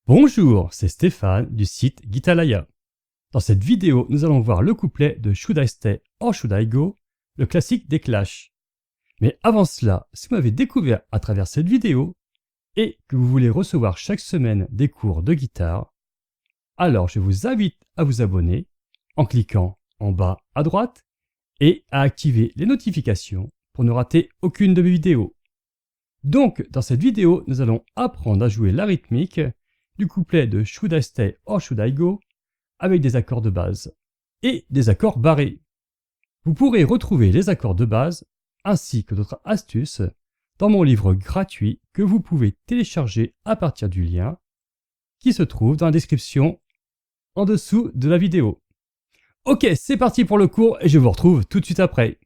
Bonjour, c'est Stéphane du site Guitalaya. Dans cette vidéo, nous allons voir le couplet de Should I Stay or Should I Go, le classique des Clash. Mais avant cela, si vous m'avez découvert à travers cette vidéo et que vous voulez recevoir chaque semaine des cours de guitare, alors je vous invite à vous abonner en cliquant en bas à droite et à activer les notifications pour ne rater aucune de mes vidéos. Donc, dans cette vidéo, nous allons apprendre à jouer la rythmique du couplet de Should I Stay or Should I Go avec des accords de base et des accords barrés. Vous pourrez retrouver les accords de base ainsi que d'autres astuces dans mon livre gratuit que vous pouvez télécharger à partir du lien qui se trouve dans la description en dessous de la vidéo. Ok, c'est parti pour le cours et je vous retrouve tout de suite après.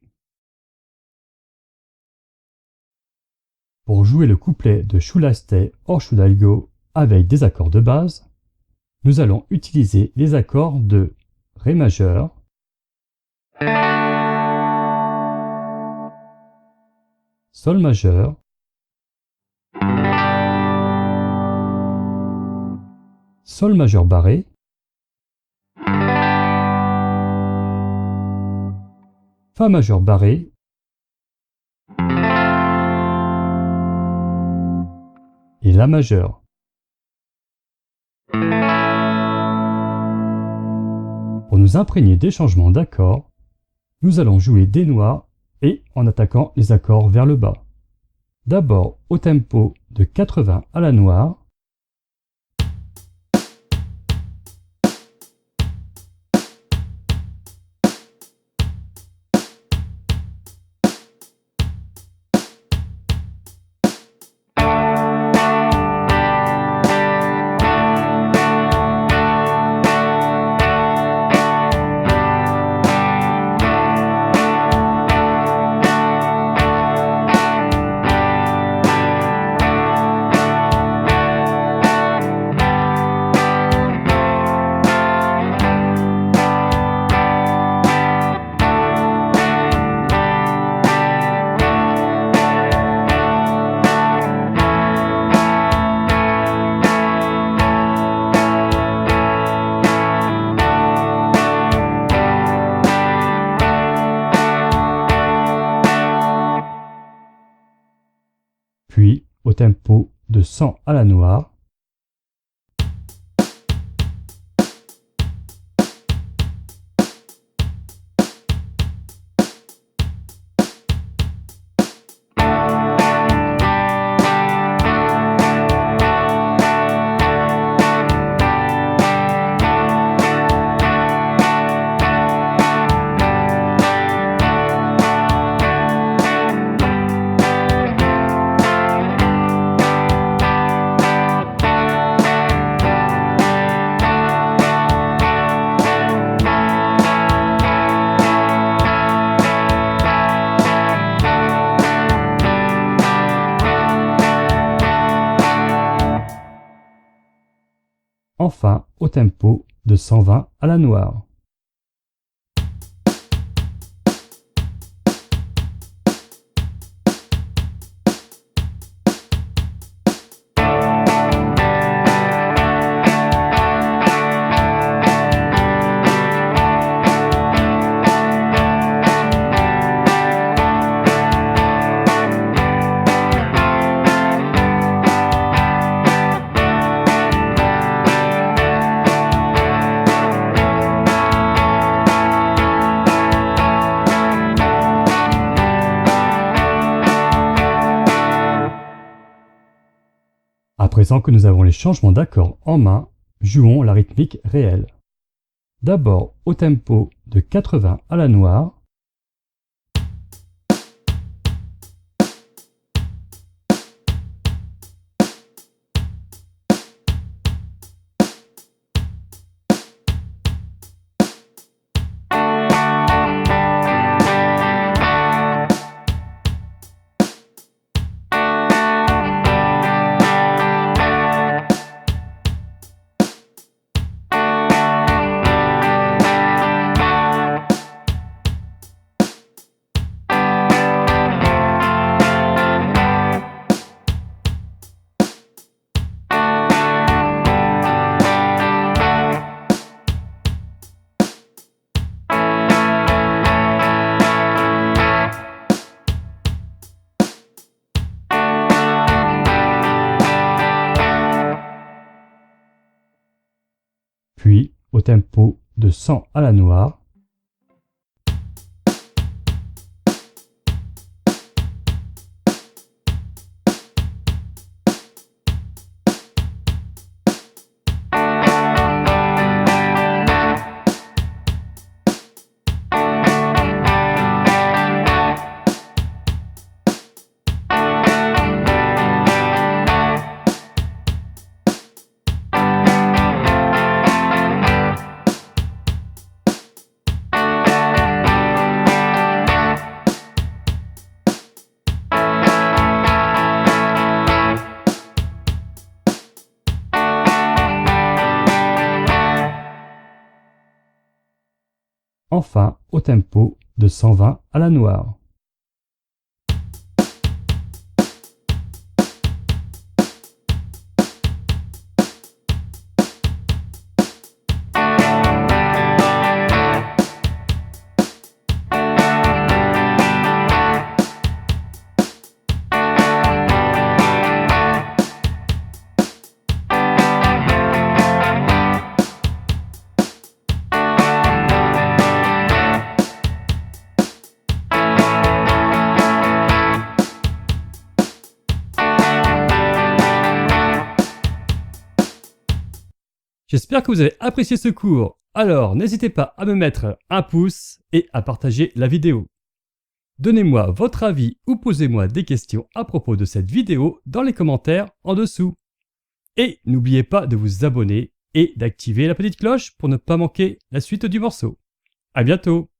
Pour jouer le couplet de Should I Stay or Should I Go avec des accords de base, nous allons utiliser les accords de Ré majeur, Sol majeur, Sol majeur barré, Fa majeur barré, et La majeur. Pour nous imprégner des changements d'accords, nous allons jouer des noirs et en attaquant les accords vers le bas. D'abord au tempo de 80 à la noire, puis au tempo de 100 à la noire, enfin au tempo de 120 à la noire. À présent que nous avons les changements d'accords en main, jouons la rythmique réelle. D'abord au tempo de 80 à la noire, puis au tempo de 100 à la noire. Enfin au tempo de 120 à la noire. J'espère que vous avez apprécié ce cours. Alors, n'hésitez pas à me mettre un pouce et à partager la vidéo. Donnez-moi votre avis ou posez-moi des questions à propos de cette vidéo dans les commentaires en dessous. Et n'oubliez pas de vous abonner et d'activer la petite cloche pour ne pas manquer la suite du morceau. À bientôt!